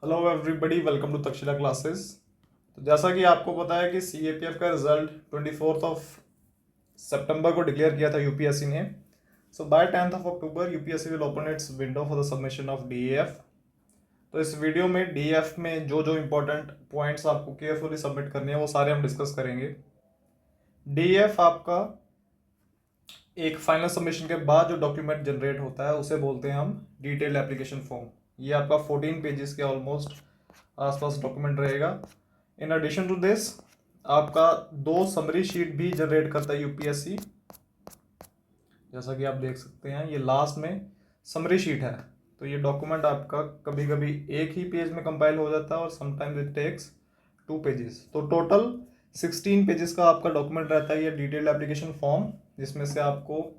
Hello everybody, welcome to Takshashila classes. तो जैसा कि आपको पता है कि सीएपीएफ का रिजल्ट 24 ऑफ सितंबर को डिक्लेयर किया था यूपीएससी ने। So by 10th of October UPSC will open its window for the submission of DF. तो इस वीडियो में डीएफ में जो जो इंपॉर्टेंट पॉइंट्स आपको केयरफुली सबमिट करने हैं वो सारे हम डिस्कस करेंगे। डीएफ आपका एक फाइनल सबमिशन के बाद जो डॉक्यूमेंट जनरेट होता है उसे बोलते हैं हम डिटेल्ड एप्लीकेशन फॉर्म। ये आपका 14 पेजेस के ऑलमोस्ट आसपास डॉक्यूमेंट रहेगा। इन एडिशन टू दिस आपका 2 समरी शीट भी जनरेट करता है यूपीएससी। जैसा कि आप देख सकते हैं ये लास्ट में समरी शीट है। तो ये डॉक्यूमेंट आपका कभी कभी एक ही पेज में कंपाइल हो जाता है और समटाइम्स इट टेक्स 2 पेजेस। तो टोटल 16 पेजेस का आपका डॉक्यूमेंट रहता है ये डिटेल्ड एप्लीकेशन फॉर्म, जिसमें से आपको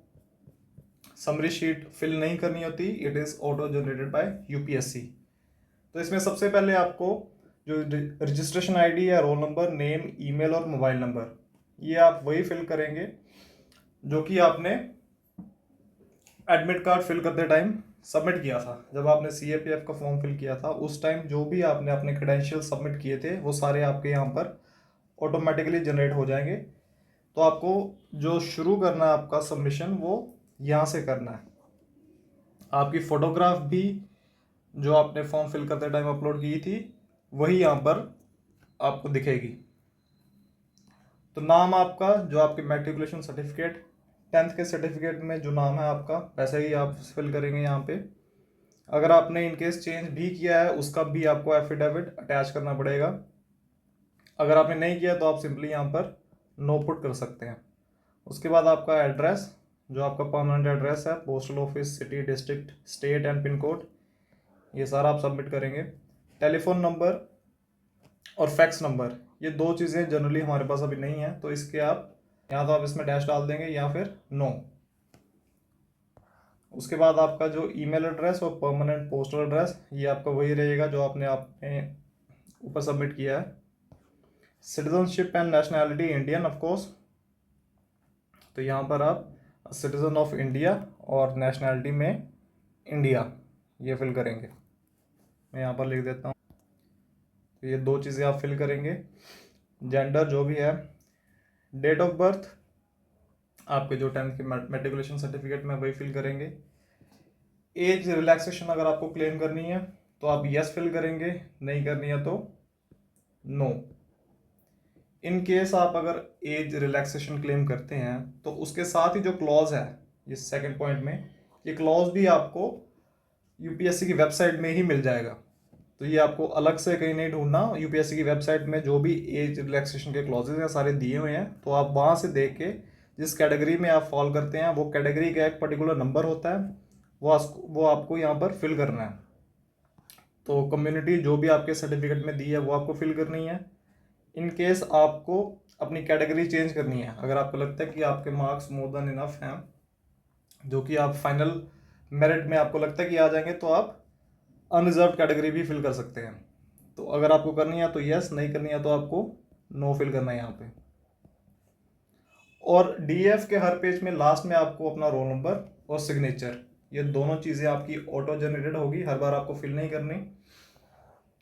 समरी शीट फिल नहीं करनी होती, it is auto generated by UPSC. तो इसमें सबसे पहले आपको जो रजिस्ट्रेशन आईडी है, रोल नंबर, नेम, ईमेल और मोबाइल नंबर, ये आप वही फिल करेंगे जो कि आपने एडमिट कार्ड फिल करते टाइम सबमिट किया था। जब आपने सीएपीएफ का फॉर्म फिल किया था उस टाइम जो भी आपने अपने क्रेडेंशियल सबमिट किए थे वो सारे आपके यहाँ पर ऑटोमेटिकली जनरेट हो जाएंगे। तो आपको जो शुरू करना है आपका सबमिशन वो यहाँ से करना है। आपकी फोटोग्राफ भी जो आपने फॉर्म फिल करते टाइम अपलोड की थी वही यहाँ पर आपको दिखेगी। तो नाम आपका जो आपके मैट्रिकुलेशन सर्टिफिकेट 10th के सर्टिफिकेट में जो नाम है आपका वैसे ही आप फिल करेंगे यहाँ पे। अगर आपने इनकेस चेंज भी किया है उसका भी आपको एफिडेविट अटैच करना पड़ेगा। अगर आपने नहीं किया तो आप सिंपली यहाँ पर नो पुट कर सकते हैं। उसके बाद आपका एड्रेस, जो आपका परमानेंट एड्रेस है, postal office, city, district, state and pin code, ये सारा आप सबमिट करेंगे। टेलीफोन नंबर और फैक्स नंबर, ये 2 चीज़ें जनरली हमारे पास अभी नहीं है, तो इसके आप या तो आप इसमें डैश डाल देंगे या फिर नो। उसके बाद आपका जो ईमेल एड्रेस और परमानेंट पोस्टल एड्रेस ये आपका वही रहेगा जो आपने ऊपर सबमिट किया है। Citizenship and nationality Indian of course, तो यहाँ पर आप सिटीजन ऑफ इंडिया और नेशनैलिटी में इंडिया ये फिल करेंगे। मैं यहाँ पर लिख देता हूँ। तो ये 2 चीज़ें आप फिल करेंगे। जेंडर जो भी है, डेट ऑफ बर्थ आपके जो 10th के मैट्रिकुलेशन सर्टिफिकेट में वही फिल करेंगे। एज रिलैक्सेशन अगर आपको क्लेम करनी है तो आप यस फिल करेंगे, नहीं करनी है तो नो। इन केस आप अगर एज रिलैक्सेशन क्लेम करते हैं तो उसके साथ ही जो क्लॉज है ये सेकंड पॉइंट में, ये क्लॉज भी आपको यूपीएससी की वेबसाइट में ही मिल जाएगा। तो ये आपको अलग से कहीं नहीं ढूंढना। यूपीएससी की वेबसाइट में जो भी एज रिलैक्सेशन के क्लॉजेज हैं सारे दिए हुए हैं, तो आप वहाँ से देख के जिस कैटेगरी में आप फॉल करते हैं वो कैटेगरी का एक पर्टिकुलर नंबर होता है, वो आपको यहाँ पर फिल करना है। तो कम्युनिटी जो भी आपके सर्टिफिकेट में दी है वो आपको फिल करनी है। इन केस आपको अपनी कैटेगरी चेंज करनी है, अगर आपको लगता है कि आपके मार्क्स मोर देन इनफ हैं जो कि आप फाइनल मेरिट में आपको लगता है कि आ जाएंगे, तो आप अनरिजर्व कैटेगरी भी फिल कर सकते हैं। तो अगर आपको करनी है तो यस, नहीं करनी है तो आपको नो फिल करना है यहाँ पे। और डीएफ के हर पेज में लास्ट में आपको अपना रोल नंबर और सिग्नेचर, ये दोनों चीज़ें आपकी ऑटो जनरेटेड होगी, हर बार आपको फिल नहीं करनी।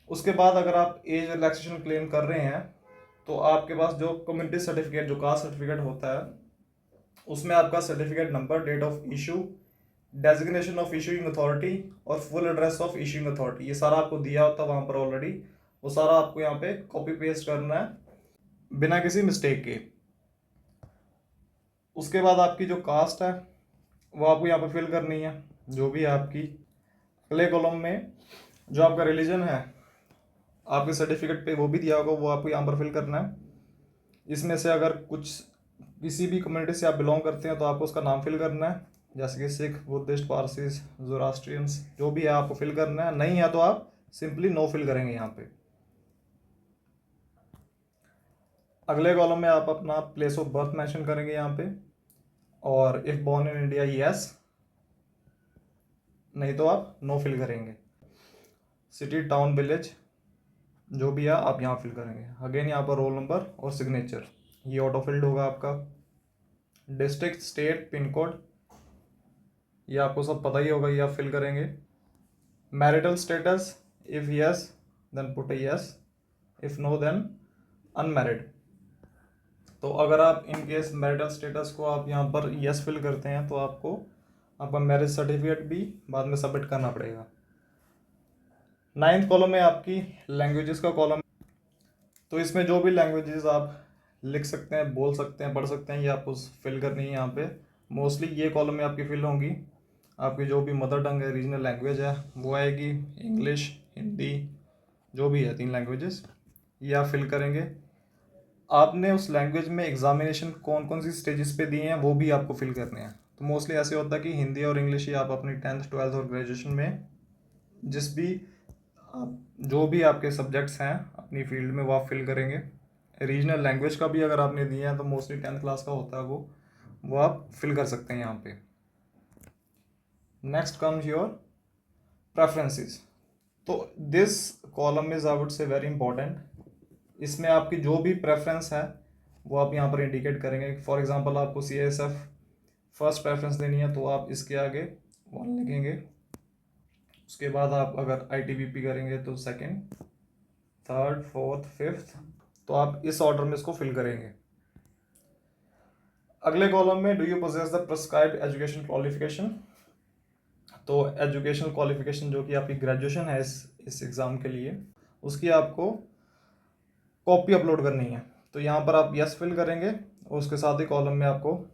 उसके बाद अगर आप एज रिलैक्सेशन क्लेम कर रहे हैं तो आपके पास जो कम्युनिटी सर्टिफिकेट, जो कास्ट सर्टिफिकेट होता है, उसमें आपका certificate number, date of issue, designation of issuing authority और full address of issuing authority, ये सारा आपको दिया होता है वहाँ पर ऑलरेडी। वो सारा आपको यहाँ पे कॉपी पेस्ट करना है बिना किसी मिस्टेक के। उसके बाद आपकी जो कास्ट है वो आपको यहाँ पे फिल करनी है, जो भी है आपकी। अगले कॉलम में जो आपका रिलीजन है आपके सर्टिफिकेट पे वो भी दिया होगा, वो आपको यहाँ पर फिल करना है। इसमें से अगर कुछ किसी भी कम्युनिटी से आप बिलोंग करते हैं तो आपको उसका नाम फिल करना है, जैसे कि सिख, बुद्धिस्ट, पारसीज, जोरास्ट्रियंस, जो भी है आपको फिल करना है। नहीं है तो आप सिंपली नो फिल करेंगे यहाँ पे। अगले कॉलम में आप अपना प्लेस ऑफ बर्थ मेंशन करेंगे यहाँ पे, और if born in India yes, नहीं तो आप नो फिल करेंगे। सिटी, टाउन, विलेज जो भी है आप यहाँ फिल करेंगे। अगेन यहाँ पर रोल नंबर और सिग्नेचर ये ऑटो फिल्ड होगा आपका। डिस्ट्रिक्ट, स्टेट, पिन कोड ये आपको सब पता ही होगा, ये आप फिल करेंगे। Marital status, if yes then put a yes, if no then unmarried. तो अगर आप इन केस मैरिटल स्टेटस को आप यहाँ पर यस फिल करते हैं तो आपको आपका मैरिज सर्टिफिकेट भी बाद में सबमिट करना पड़ेगा। 9th कॉलम में आपकी लैंग्वेजेस का कॉलम। तो इसमें जो भी लैंग्वेजेस आप लिख सकते हैं, बोल सकते हैं, पढ़ सकते हैं, ये आपको फिल करनी है यहाँ पे। मोस्टली ये कॉलम में आपकी फिल होंगी। आपकी जो भी मदर टंग है, रीजनल लैंग्वेज है, वो आएगी। इंग्लिश, हिंदी, जो भी है 3 लैंग्वेजेस, ये आप फिल करेंगे। आपने उस लैंग्वेज में एग्जामिनेशन कौन कौन सी स्टेजेस पे दिए हैं वो भी आपको फिल करने हैं। तो मोस्टली ऐसे होता है कि हिंदी और इंग्लिश ही आप अपनी 10th 12th और ग्रेजुएशन में जिस भी आप जो भी आपके सब्जेक्ट्स हैं अपनी फील्ड में वो आप फिल करेंगे। रीजनल लैंग्वेज का भी अगर आपने दिया है तो मोस्टली 10th क्लास का होता है वो आप फिल कर सकते हैं यहाँ पे। Next comes your preferences. तो this column is I would say very important. इसमें आपकी जो भी प्रेफरेंस है वो आप यहाँ पर इंडिकेट करेंगे। फॉर एग्जांपल आपको CISF फर्स्ट प्रेफरेंस देनी है तो आप इसके आगे 1 लिखेंगे। उसके बाद आप अगर ITBP करेंगे तो 2nd, 3rd, 4th, 5th, तो आप इस ऑर्डर में इसको फिल करेंगे। अगले कॉलम में do you possess the prescribed education qualification. तो एजुकेशनल क्वालिफिकेशन जो कि आपकी ग्रेजुएशन है इस एग्ज़ाम के लिए, उसकी आपको कॉपी अपलोड करनी है। तो यहाँ पर आप यस फिल करेंगे और उसके साथ ही कॉलम में आपको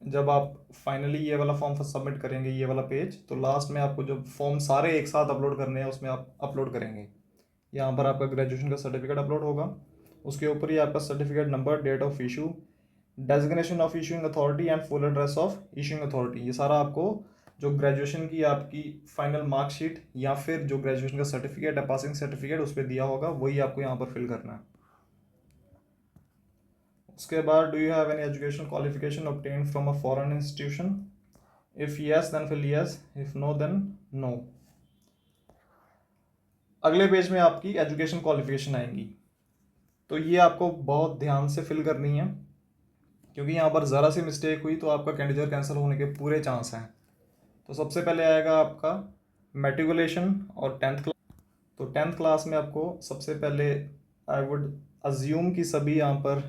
जब आप फाइनली ये वाला फॉर्म सबमिट करेंगे, ये वाला पेज, तो लास्ट में आपको जो फॉर्म सारे एक साथ अपलोड करने हैं उसमें आप अपलोड करेंगे। यहाँ पर आपका ग्रेजुएशन का सर्टिफिकेट अपलोड होगा, उसके ऊपर ही आपका certificate number, date of issue, designation of issuing authority and full address of issuing authority, ये सारा आपको जो ग्रेजुएशन की आपकी फाइनल मार्कशीट या फिर जो ग्रेजुएशन का सर्टिफिकेट है, पासिंग सर्टिफिकेट, उस पर दिया होगा, वही आपको यहाँ पर फिल करना है। उसके बाद do you have any education qualification obtained from a foreign institution, if yes then fill yes, if no then no. अगले पेज में आपकी एजुकेशन क्वालिफिकेशन आएंगी। तो ये आपको बहुत ध्यान से फिल करनी है क्योंकि यहाँ पर ज़रा सी मिस्टेक हुई तो आपका कैंडिडेट कैंसिल होने के पूरे चांस हैं। तो सबसे पहले आएगा आपका मेट्रिकुलेशन और 10th क्लास। तो 10th क्लास में आपको सबसे पहले आई वुड अज्यूम कि सभी यहाँ पर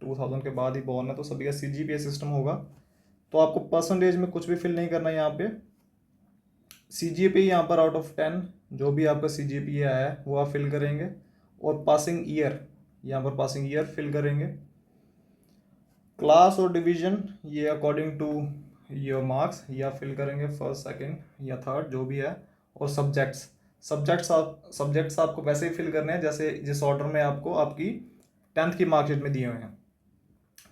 2000 के बाद ही बॉर्न है तो सभी का CGPA सिस्टम होगा। तो आपको परसेंटेज में कुछ भी फिल नहीं करना है यहाँ पे। CGPA यहाँ पर आउट ऑफ 10 जो भी आपका CGPA आया है वो आप फिल करेंगे और पासिंग ईयर, यहाँ पर पासिंग ईयर फिल करेंगे। क्लास और डिवीजन ये अकॉर्डिंग टू योर मार्क्स या फिल करेंगे, फर्स्ट, सेकंड या थर्ड जो भी है। और सब्जेक्ट्स आपको वैसे ही फिल करने हैं जैसे जिस ऑर्डर में आपको आपकी 10th की मार्कशीट में दिए हुए हैं।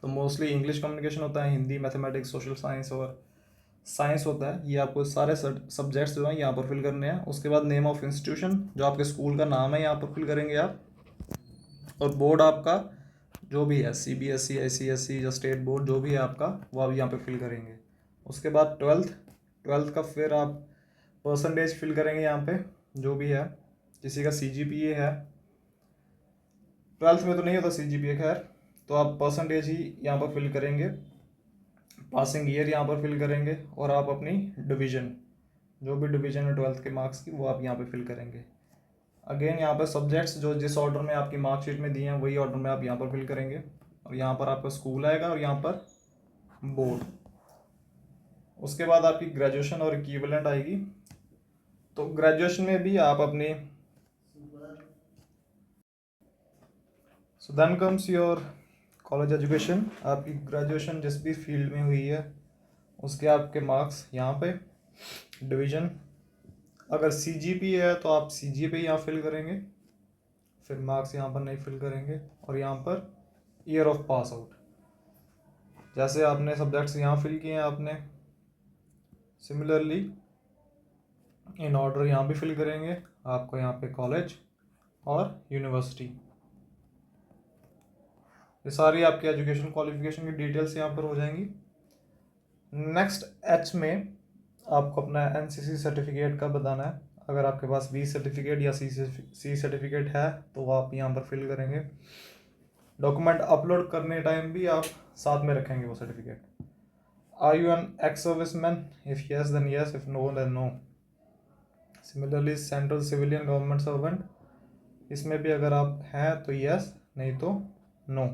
तो मोस्टली इंग्लिश कम्युनिकेशन होता है, हिंदी, मैथमेटिक्स, सोशल साइंस और साइंस होता है। ये आपको सारे सब्जेक्ट्स जो हैं यहाँ पर फिल करने हैं। उसके बाद नेम ऑफ इंस्टीट्यूशन, जो आपके स्कूल का नाम है यहाँ पर फिल करेंगे आप। और बोर्ड आपका जो भी है, CBSE, ICSE या स्टेट बोर्ड जो भी है आपका, वो आप यहाँ पे फिल करेंगे। उसके बाद 12th का फिर आप परसेंटेज फिल करेंगे यहाँ पे जो भी है। किसी का CGPA है, 12th में तो नहीं होता CGPA खैर, तो आप परसेंटेज ही यहाँ पर फिल करेंगे। पासिंग ईयर यहाँ पर फिल करेंगे और आप अपनी डिवीज़न, जो भी डिवीज़न है 12th के मार्क्स की, वो आप यहाँ पे फिल करेंगे। अगेन यहाँ पर सब्जेक्ट्स जो जिस ऑर्डर में आपकी मार्कशीट में दिए हैं वही ऑर्डर में आप यहाँ पर फिल करेंगे। और यहाँ पर आपका स्कूल आएगा और यहाँ पर बोर्ड। उसके बाद आपकी ग्रेजुएशन और इक्विवेलेंट आएगी। तो ग्रेजुएशन में भी आप अपनी so then comes your college education. आपकी ग्रेजुएशन जिस भी फील्ड में हुई है उसके आपके मार्क्स यहाँ पे, डिवीज़न, अगर CGPA है तो आप CGPA यहाँ फिल करेंगे, फिर मार्क्स यहाँ पर नहीं फिल करेंगे। और यहाँ per year of pass out, जैसे आपने सब्जेक्ट्स यहाँ फिल किए हैं आपने सिमिलरली इन ऑर्डर यहाँ भी फिल करेंगे। आपको यहाँ पे कॉलेज और यूनिवर्सिटी, ये सारी आपकी एजुकेशन क्वालिफिकेशन की डिटेल्स यहाँ पर हो जाएंगी। नेक्स्ट H में आपको अपना NCC सर्टिफिकेट का बताना है। अगर आपके पास B सर्टिफिकेट या C सर्टिफिकेट है तो वो आप यहाँ पर फिल करेंगे। डॉक्यूमेंट अपलोड करने टाइम भी आप साथ में रखेंगे वो certificate. Are you an ex serviceman, if yes then yes, if no then no. Similarly central civilian government servant, इसमें भी अगर आप हैं तो यस, नहीं तो नो।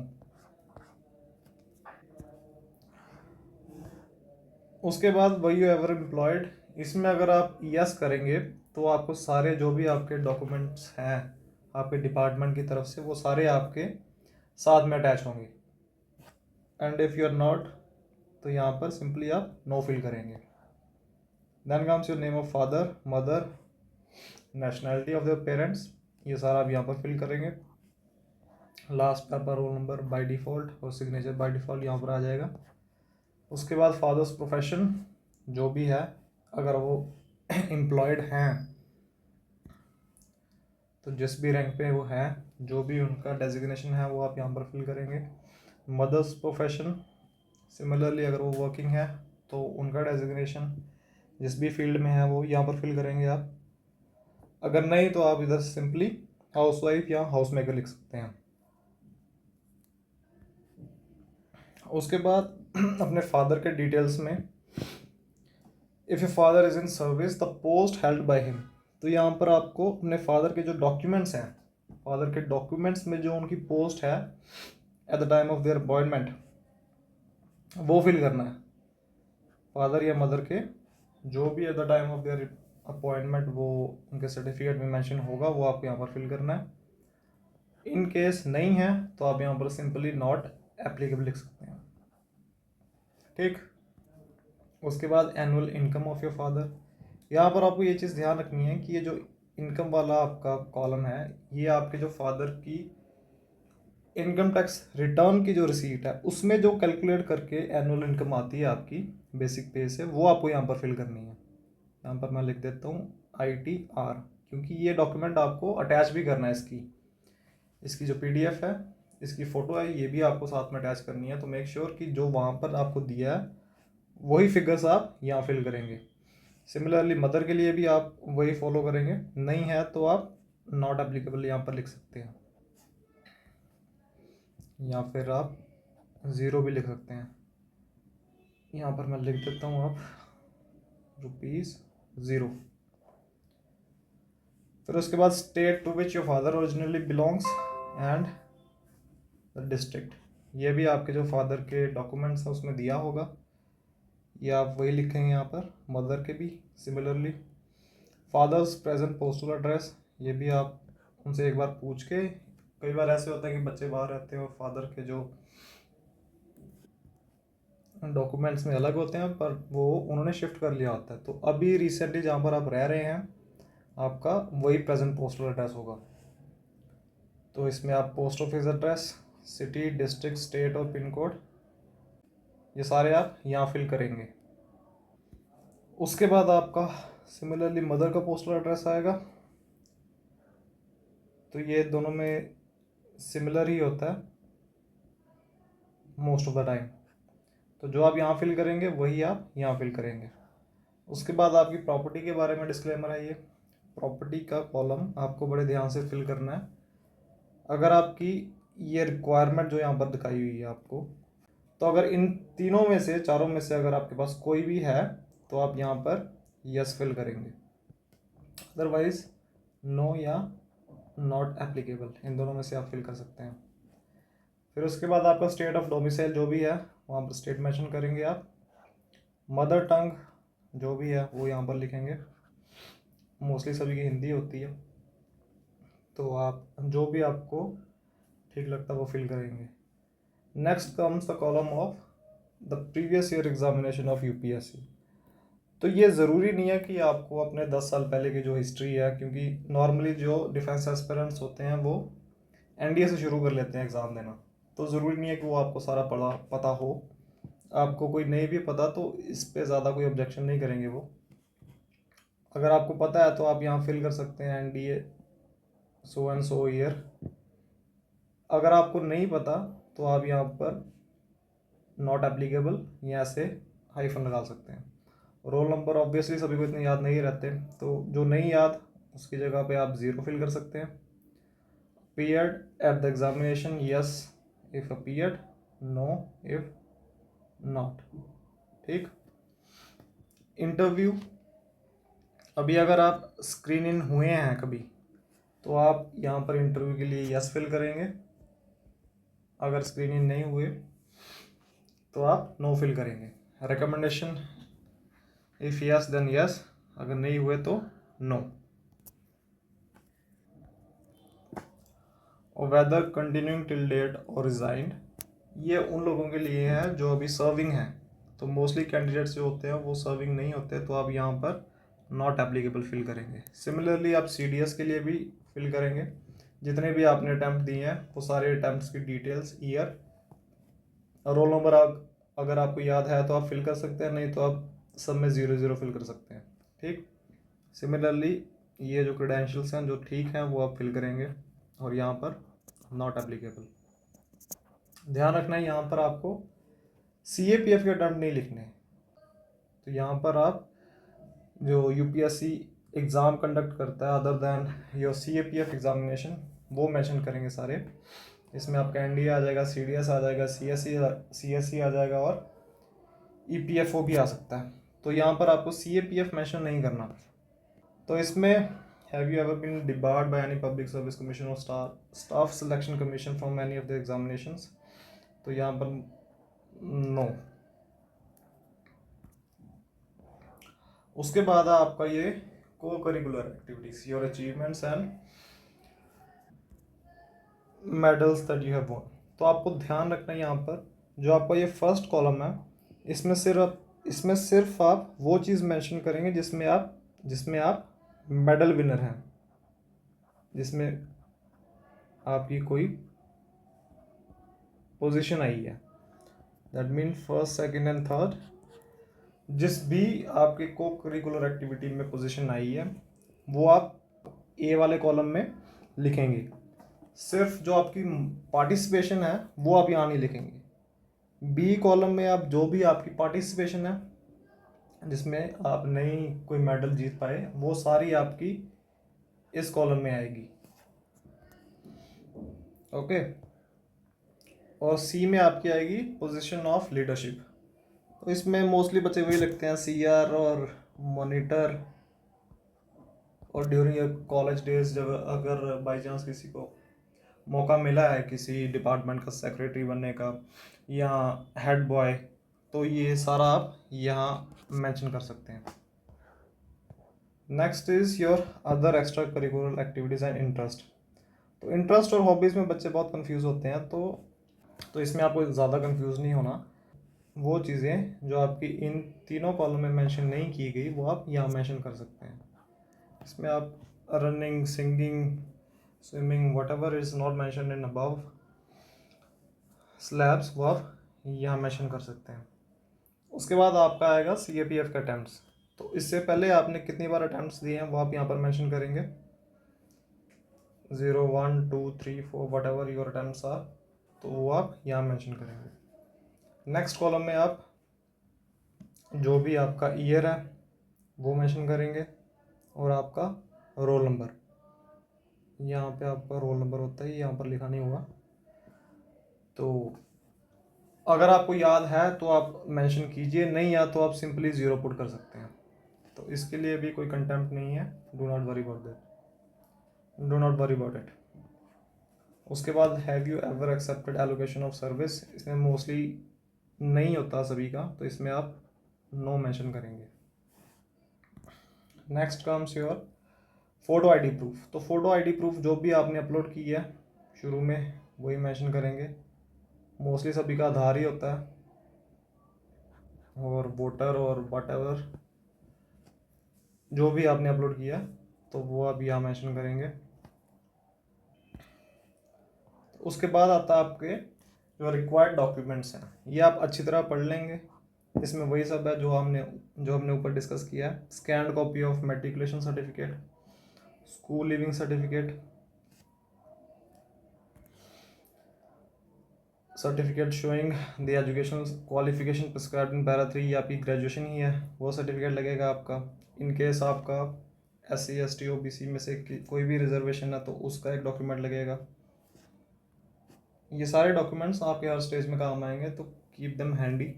उसके बाद वर यू एवर एम्प्लॉयड, इसमें अगर आप यस करेंगे तो आपको सारे जो भी आपके डॉक्यूमेंट्स हैं आपके डिपार्टमेंट की तरफ से वो सारे आपके साथ में अटैच होंगे। And if you are not, तो यहाँ पर सिंपली आप नो फिल करेंगे। Then comes your name of father, mother, nationality of the parents, ये सारा आप यहाँ पर फिल करेंगे। Last paper roll number by default और सिग्नेचर बाय डिफ़ॉल्ट यहाँ पर आ जाएगा। उसके बाद फादर्स प्रोफेशन जो भी है, अगर वो एम्प्लॉयड हैं तो जिस भी रैंक पे वो है, जो भी उनका डेजिग्नेशन है वो आप यहाँ पर फिल करेंगे। मदर्स प्रोफेशन सिमिलरली अगर वो वर्किंग है तो उनका डेजिग्नेशन जिस भी फील्ड में है वो यहाँ पर फिल करेंगे आप। अगर नहीं तो आप इधर सिंपली हाउसवाइफ या हाउस मेकर लिख सकते हैं। उसके बाद अपने फादर के डिटेल्स में, if a father is in service the post held by him, तो यहाँ पर आपको अपने फादर के जो डॉक्यूमेंट्स हैं, फादर के डॉक्यूमेंट्स में जो उनकी पोस्ट है at the time of their appointment वो फिल करना है। फादर या मदर के जो भी at the time of their appointment वो उनके सर्टिफिकेट में मेंशन होगा वो आपको यहाँ पर फिल करना है। इन केस नहीं है तो आप यहाँ पर सिंपली नॉट एप्लीकेबल लिख सकते हैं। ठीक। उसके बाद annual income of your father, यहाँ पर आपको ये चीज़ ध्यान रखनी है कि ये जो इनकम वाला आपका कॉलम है ये आपके जो फादर की इनकम टैक्स रिटर्न की जो रिसीट है उसमें जो कैलकुलेट करके एनुअल इनकम आती है आपकी बेसिक पे से, वो आपको यहाँ पर फिल करनी है। यहाँ पर मैं लिख देता हूँ ITR, क्योंकि ये डॉक्यूमेंट आपको अटैच भी करना है। इसकी जो PDF है, इसकी फ़ोटो है, ये भी आपको साथ में अटैच करनी है। तो मेक श्योर कि जो वहाँ पर आपको दिया है वही फिगर्स आप यहाँ फिल करेंगे। सिमिलरली मदर के लिए भी आप वही फॉलो करेंगे। नहीं है तो आप नॉट एप्लीकेबल यहाँ पर लिख सकते हैं, या फिर आप ज़ीरो भी लिख सकते हैं। यहाँ पर मैं लिख देता हूँ आप ₹0। फिर उसके बाद state to which your father originally belongs and the district, ये भी आपके जो फादर के डॉक्यूमेंट्स हैं उसमें दिया होगा, ये आप वही लिखेंगे यहाँ पर। मदर के भी similarly father's present postal address, ये भी आप उनसे एक बार पूछ के, कई बार ऐसे होता है कि बच्चे बाहर रहते हैं और फादर के जो डॉक्यूमेंट्स में अलग होते हैं पर वो उन्होंने शिफ्ट कर लिया होता है, तो अभी रिसेंटली जहाँ पर आप रह रहे हैं आपका वही प्रेजेंट पोस्टल एड्रेस होगा। तो इसमें आप post office address, city, district, state और पिन कोड, ये सारे आप यहाँ फिल करेंगे। उसके बाद आपका सिमिलरली मदर का पोस्टल एड्रेस आएगा, तो ये दोनों में सिमिलर ही होता है मोस्ट ऑफ द टाइम। तो जो आप यहाँ फिल करेंगे वही आप यहाँ फिल करेंगे। उसके बाद आपकी प्रॉपर्टी के बारे में डिस्क्लेमर है। ये प्रॉपर्टी का कॉलम आपको बड़े ध्यान से फिल करना है। अगर आपकी ये रिक्वायरमेंट जो यहाँ पर दिखाई हुई है आपको, तो अगर इन तीनों में से, चारों में से अगर आपके पास कोई भी है तो आप यहाँ पर यस फिल करेंगे, अदरवाइज नो या नॉट एप्लीकेबल, इन दोनों में से आप फिल कर सकते हैं। फिर उसके बाद आपका स्टेट ऑफ डोमिसाइल जो भी है वहाँ पर स्टेट मेंशन करेंगे आप। मदर टंग जो भी है वो यहाँ पर लिखेंगे, मोस्टली सभी की हिंदी होती है, तो आप जो भी आपको ठीक लगता है वो फिल करेंगे। Next comes the column of the previous year examination of UPSC। तो ये ज़रूरी नहीं है कि आपको अपने 10 साल पहले की जो हिस्ट्री है, क्योंकि नॉर्मली जो डिफेंस एस्पिरेंट्स होते हैं वो NDA से शुरू कर लेते हैं एग्ज़ाम देना, तो ज़रूरी नहीं है कि वो आपको सारा पता हो। आपको कोई नहीं भी पता तो इस पे ज़्यादा कोई ऑब्जेक्शन नहीं करेंगे वो। अगर आपको पता है तो आप यहाँ फिल कर सकते हैं NDA so and so year. अगर आपको नहीं पता तो आप यहाँ पर नॉट एप्लीकेबल यहाँ से हाइफन लगा सकते हैं। रोल नंबर ऑब्वियसली सभी को इतने याद नहीं रहते, तो जो नहीं याद उसकी जगह पे आप 0 फिल कर सकते हैं। Appeared at the examination yes if appeared, know if not. ठीक। इंटरव्यू, अभी अगर आप स्क्रीन इन हुए हैं कभी तो आप यहाँ पर इंटरव्यू के लिए यस फिल करेंगे। अगर स्क्रीनिंग नहीं हुए तो आप नो फिल करेंगे। Recommendation if yes then yes, अगर नहीं हुए तो नो। और वेदर कंटिन्यूइंग टिल डेट और रिजाइंड, ये उन लोगों के लिए है जो अभी सर्विंग है। तो मोस्टली कैंडिडेट्स जो होते हैं वो सर्विंग नहीं होते, तो आप यहाँ पर नॉट एप्लीकेबल फिल करेंगे। सिमिलरली आप CDS के लिए भी फिल करेंगे। जितने भी आपने अटैम्प्ट दिए हैं वो सारे अटैम्प्ट्स की डिटेल्स, ईयर, रोल नंबर अगर आपको याद है तो आप फिल कर सकते हैं, नहीं तो आप सब में 00 फिल कर सकते हैं। ठीक। सिमिलरली ये जो क्रेडेंशियल्स हैं जो ठीक हैं वो आप फिल करेंगे और यहाँ पर नॉट एप्लीकेबल। ध्यान रखना है यहाँ पर आपको CAPF के अटैम्प्ट नहीं लिखने। तो यहाँ पर आप जो UPSC एग्ज़ाम कंडक्ट करता है other than your CAPF examination वो मेंशन करेंगे सारे। इसमें आपका NDA आ जाएगा, CDS आ जाएगा, CSE आ जाएगा और EPFO भी आ सकता है। तो यहाँ पर आपको CAPF मेंशन नहीं करना। तो इसमें have you ever been debarred by any public service commission or staff selection commission from any of the examinations, तो यहाँ पर नो। उसके बाद आपका ये co-curricular activities, your achievements and medals that you have won. तो आपको ध्यान रखना है यहाँ पर जो आपका ये फर्स्ट कॉलम है इसमें सिर्फ आप वो चीज़ मेंशन करेंगे जिसमें आप मेडल विनर हैं, जिसमें आपकी कोई पोजीशन आई है। That mean first, second and third, जिस भी आपके को करिकुलर एक्टिविटी में पोजीशन आई है वो आप ए वाले कॉलम में लिखेंगे। सिर्फ जो आपकी पार्टिसिपेशन है वो आप यहाँ नहीं लिखेंगे। बी कॉलम में आप जो भी आपकी पार्टिसिपेशन है जिसमें आप नहीं कोई मेडल जीत पाए वो सारी आपकी इस कॉलम में आएगी। ओके। और सी में आपकी आएगी पोजीशन ऑफ लीडरशिप। तो इसमें मोस्टली बच्चे वही लिखते हैं CR और मॉनिटर। और ड्यूरिंग कॉलेज डेज जब अगर बाई चांस किसी को मौका मिला है किसी डिपार्टमेंट का सेक्रेटरी बनने का या हेड बॉय, तो ये सारा आप यहाँ मेंशन कर सकते हैं। Next is your other extra curricular activities and interest. तो इंटरेस्ट और हॉबीज़ में बच्चे बहुत कंफ्यूज होते हैं, तो इसमें आपको ज़्यादा कंफ्यूज नहीं होना। वो चीज़ें जो आपकी इन तीनों कॉलम में मेंशन नहीं की गई वो आप यहाँ मेंशन कर सकते हैं। इसमें आप running, singing, swimming, whatever is not mentioned in above slabs वो आप यहाँ मेंशन कर सकते हैं। उसके बाद आपका आएगा CAPF का अटैम्प्ट्स। तो इससे पहले आपने कितनी बार अटैम्प्ट्स दिए हैं वो आप यहाँ पर मेंशन करेंगे। 0, 1, 2, 3, 4 whatever your attempts are, तो वो आप यहाँ मेंशन करेंगे। नेक्स्ट कॉलम में आप जो भी आपका ईयर है वो मेंशन करेंगे और आपका रोल नंबर, यहाँ पे आपका रोल नंबर होता है, यहाँ पर लिखा नहीं हुआ। तो अगर आपको याद है तो आप मेंशन कीजिए, नहीं या तो आप सिंपली 0 पुट कर सकते हैं। तो इसके लिए भी कोई कंटेम्प्ट नहीं है। Do not worry about that, do not worry about it. उसके बाद have you ever accepted allocation of service, इसमें मोस्टली नहीं होता सभी का, तो इसमें आप नो मेंशन करेंगे। Next comes your photo ID proof. तो फ़ोटो ID प्रूफ जो भी आपने अपलोड की है शुरू में वही मेंशन करेंगे। मोस्टली सभी का आधार ही होता है और वोटर और व्हाटएवर जो भी आपने अपलोड किया तो वो आप यहाँ मेंशन करेंगे। उसके बाद आता है आपके जो रिक्वायर्ड डॉक्यूमेंट्स हैं, ये आप अच्छी तरह पढ़ लेंगे। इसमें वही सब है जो हमने ऊपर डिस्कस किया है। Scanned copy of matriculation certificate, school leaving certificate showing the educational qualification prescribed in para 3, या आपकी ग्रेजुएशन ही है वो सर्टिफिकेट लगेगा आपका। इन केस आपका SC ST OBC में से कोई भी रिजर्वेशन है तो उसका एक डॉक्यूमेंट लगेगा। ये सारे डॉक्यूमेंट्स आपके हर स्टेज में काम आएंगे, तो कीप देम हैंडी।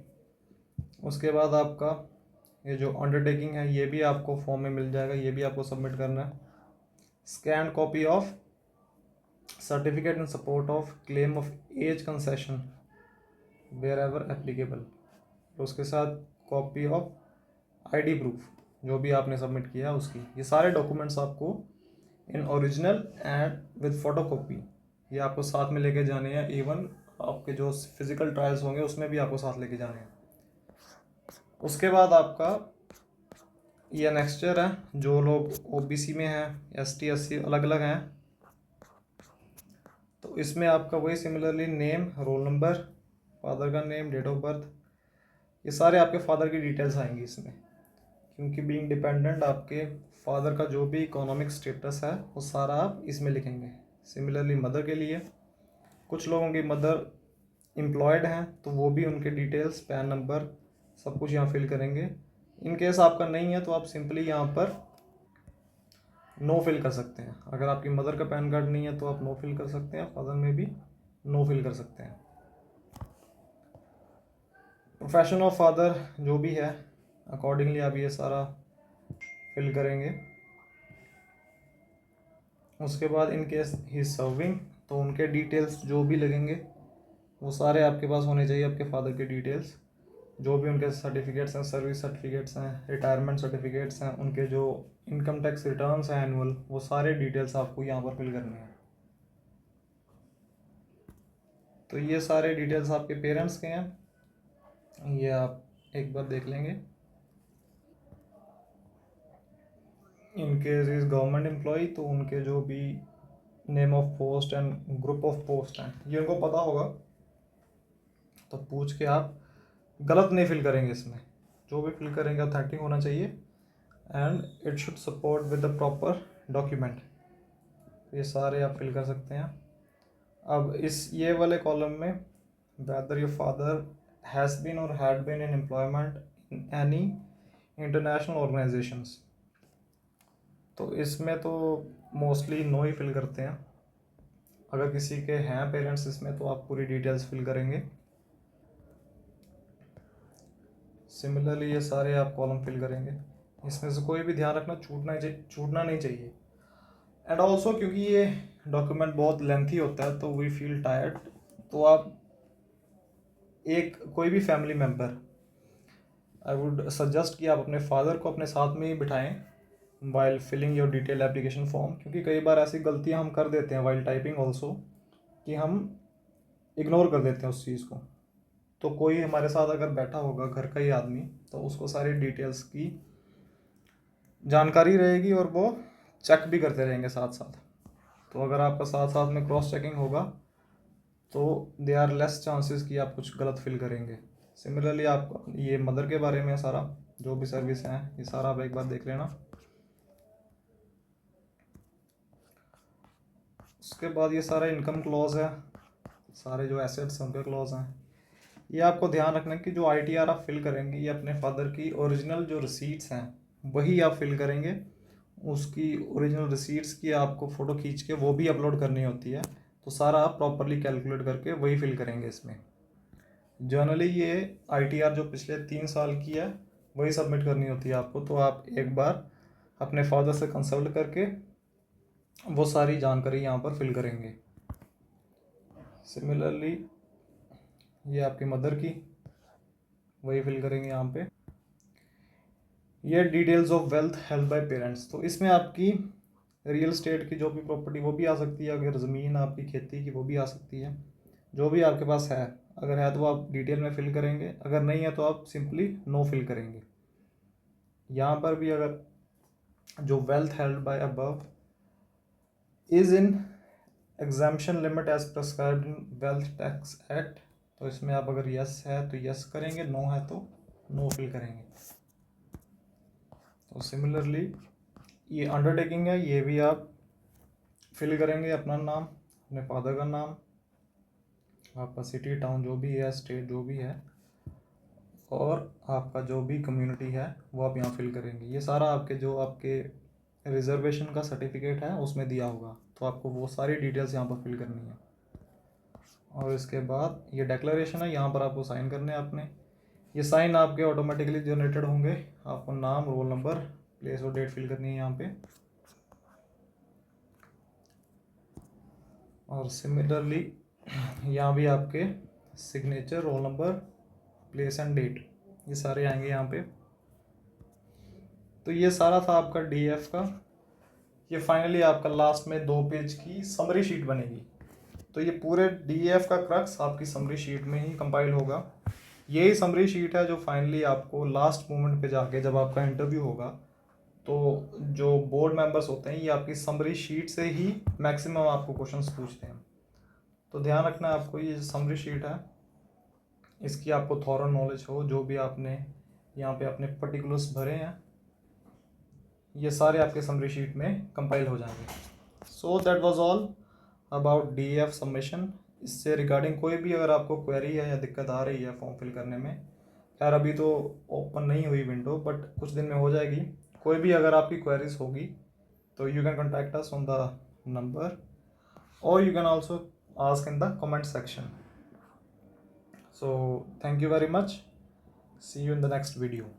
उसके बाद आपका ये जो अंडरटेकिंग है ये भी आपको फॉर्म में मिल जाएगा, ये भी आपको सबमिट करना है। Scan copy of certificate in support of claim of age concession wherever applicable, उसके साथ कॉपी ऑफ आईडी प्रूफ जो भी आपने सबमिट किया उसकी। ये सारे डॉक्यूमेंट्स आपको in original and with photo copy ये आपको साथ में लेके जाने हैं। इवन आपके जो फिजिकल ट्रायल्स होंगे उसमें भी आपको साथ लेके जाने हैं। उसके बाद आपका ये नेक्स्टर है, जो लोग ओबीसी में हैं, एसटी एससी अलग अलग हैं, तो इसमें आपका वही similarly name, roll number, father का नेम, डेट ऑफ बर्थ, ये सारे आपके फादर की डिटेल्स आएंगी इसमें, क्योंकि बीइंग डिपेंडेंट आपके फादर का जो भी इकोनॉमिक स्टेटस है वो सारा आप इसमें लिखेंगे। सिमिलरली मदर के लिए, कुछ लोगों की मदर एम्प्लॉयड हैं तो वो भी उनके डिटेल्स, पैन नंबर, सब कुछ यहाँ फिल करेंगे। इन केस आपका नहीं है तो आप सिंपली यहाँ पर नो फिल कर सकते हैं। अगर आपकी मदर का पैन कार्ड नहीं है तो आप नो फिल कर सकते हैं, फादर में भी नो फिल कर सकते हैं। प्रोफेशन ऑफ फादर जो भी है अकॉर्डिंगली आप ये सारा फिल करेंगे। उसके बाद इन केस ही सर्विंग तो उनके डिटेल्स जो भी लगेंगे वो सारे आपके पास होने चाहिए, आपके फादर के डिटेल्स, जो भी उनके सर्टिफिकेट्स हैं, सर्विस सर्टिफिकेट्स हैं, रिटायरमेंट सर्टिफिकेट्स हैं, उनके जो इनकम टैक्स रिटर्न्स हैं एनुअल, वो सारे डिटेल्स आपको यहाँ पर फिल करने हैं। तो ये सारे डिटेल्स आपके पेरेंट्स के हैं, ये आप एक बार देख लेंगे। इनके इज गवर्नमेंट एम्प्लॉय तो उनके जो भी name of post and group of post हैं ये उनको पता होगा, तो पूछ के आप गलत नहीं फिल करेंगे। इसमें जो भी फिल करेंगे ऑथेंटिक होना चाहिए and it should support with the proper document. ये सारे आप फिल कर सकते हैं। अब इस ये वाले कॉलम में whether your father has been or had been in employment in any international organisations, तो इसमें तो मोस्टली नो ही फिल करते हैं। अगर किसी के हैं पेरेंट्स इसमें तो आप पूरी डिटेल्स फिल करेंगे। सिमिलरली ये सारे आप कॉलम फिल करेंगे। इसमें से कोई भी ध्यान रखना छूटना नहीं चाहिए। एंड ऑल्सो क्योंकि ये डॉक्यूमेंट बहुत लेंथी होता है तो वी फील टायर्ड, तो आप एक कोई भी family member, I would suggest कि आप अपने फादर को अपने साथ में ही बिठाएं while filling your detail application form, क्योंकि कई बार ऐसी गलतियां हम कर देते हैं वाइल टाइपिंग ऑल्सो कि हम इग्नोर कर देते हैं उस चीज़ को। तो कोई हमारे साथ अगर बैठा होगा घर का ही आदमी तो उसको सारी डिटेल्स की जानकारी रहेगी और वो चेक भी करते रहेंगे साथ साथ। तो अगर आपका साथ साथ में क्रॉस चेकिंग होगा तो दे आर लेस चांसेस कि आप कुछ गलत फिल करेंगे। सिमिलरली आप ये मदर के बारे में सारा जो भी सर्विस हैं ये सारा आप एक बार देख लेना। उसके बाद ये सारा इनकम क्लॉज है, सारे जो एसेट्स हैं उनके क्लॉज हैं। ये आपको ध्यान रखना है कि जो ITR आप फिल करेंगे ये अपने फादर की ओरिजिनल जो रिसीट्स हैं वही आप फिल करेंगे। उसकी ओरिजिनल रिसीट्स की आपको फ़ोटो खींच के वो भी अपलोड करनी होती है, तो सारा आप प्रॉपरली कैलकुलेट करके वही फिल करेंगे इसमें। जनरली ये ITR जो पिछले 3 साल की है वही सबमिट करनी होती है आपको, तो आप एक बार अपने फादर से कंसल्ट करके वो सारी जानकारी यहाँ पर फिल करेंगे। सिमिलरली ये आपकी मदर की वही फिल करेंगे यहाँ पे। ये details of wealth held bye parents, तो इसमें आपकी रियल स्टेट की जो भी प्रॉपर्टी वो भी आ सकती है, अगर ज़मीन आपकी खेती की वो भी आ सकती है, जो भी आपके पास है। अगर है तो आप डिटेल में फिल करेंगे, अगर नहीं है तो आप सिंपली नो फिल करेंगे। यहाँ पर भी अगर जो wealth held by above is in exemption limit as prescribed in wealth tax act, तो इसमें आप अगर यस है तो यस करेंगे, नो है तो नो फिल करेंगे। तो सिमिलरली ये अंडरटेकिंग है, ये भी आप फिल करेंगे अपना नाम, अपने फादर का नाम, आपका सिटी टाउन जो भी है, स्टेट जो भी है, और आपका जो भी कम्युनिटी है वो आप यहाँ फिल करेंगे। ये सारा आपके जो आपके रिजर्वेशन का सर्टिफिकेट है उसमें दिया होगा, तो आपको वो सारी डिटेल्स यहाँ पर फिल करनी है। और इसके बाद ये डिक्लेरेशन है, यहाँ पर आपको साइन करने हैं अपने। ये साइन आपके ऑटोमेटिकली जनरेटेड होंगे। आपको नाम, रोल नंबर, प्लेस और डेट फिल करनी है यहाँ पे। और सिमिलरली यहाँ भी आपके signature, roll number, place and date, ये सारे आएंगे यहाँ पे। तो ये सारा था आपका डीएफ का। ये फाइनली आपका लास्ट में 2 पेज की समरी शीट बनेगी। तो ये पूरे डीएफ का क्रक्स आपकी समरी शीट में ही कंपाइल होगा। यही समरी शीट है जो फाइनली आपको लास्ट मोमेंट पे जाके जब आपका इंटरव्यू होगा तो जो बोर्ड मेंबर्स होते हैं ये आपकी समरी शीट से ही मैक्सिमम आपको क्वेश्चंस पूछते हैं। तो ध्यान रखना आपको, ये समरी शीट है इसकी आपको थॉरो नॉलेज हो, जो भी आपने यहाँ पे अपने पर्टिकुलर्स भरे हैं ये सारे आपके समरी शीट में कंपाइल हो जाएंगे। So that was all about DF submission. इससे रिगार्डिंग कोई भी अगर आपको क्वेरी है या दिक्कत आ रही है फॉर्म फिल करने में, खैर अभी तो ओपन नहीं हुई विंडो बट कुछ दिन में हो जाएगी, कोई भी अगर आपकी क्वेरीज होगी तो you can contact us on the number और you can also ask in the comment section. So thank you very much, see you in the next video.